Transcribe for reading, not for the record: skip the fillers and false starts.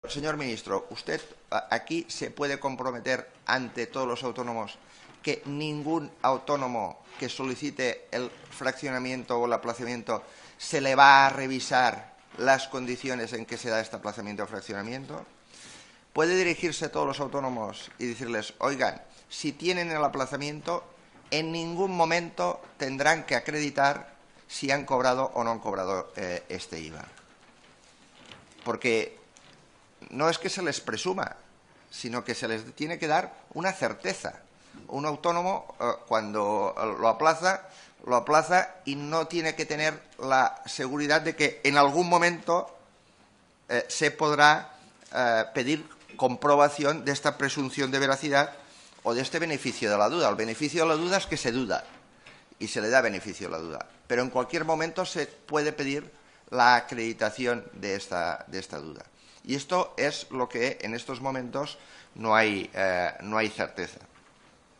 Señor ministro, ¿usted aquí se puede comprometer ante todos los autónomos que ningún autónomo que solicite el fraccionamiento o el aplazamiento se le va a revisar las condiciones en que se da este aplazamiento o fraccionamiento? ¿Puede dirigirse a todos los autónomos y decirles, oigan, si tienen el aplazamiento, en ningún momento tendrán que acreditar si han cobrado o no han cobrado este IVA? Porque no es que se les presuma, sino que se les tiene que dar una certeza. Un autónomo, cuando lo aplaza y no tiene que tener la seguridad de que en algún momento se podrá pedir comprobación de esta presunción de veracidad o de este beneficio de la duda. El beneficio de la duda es que se duda y se le da beneficio de la duda. Pero en cualquier momento se puede pedir la acreditación de esta duda. Y esto es lo que en estos momentos no hay certeza.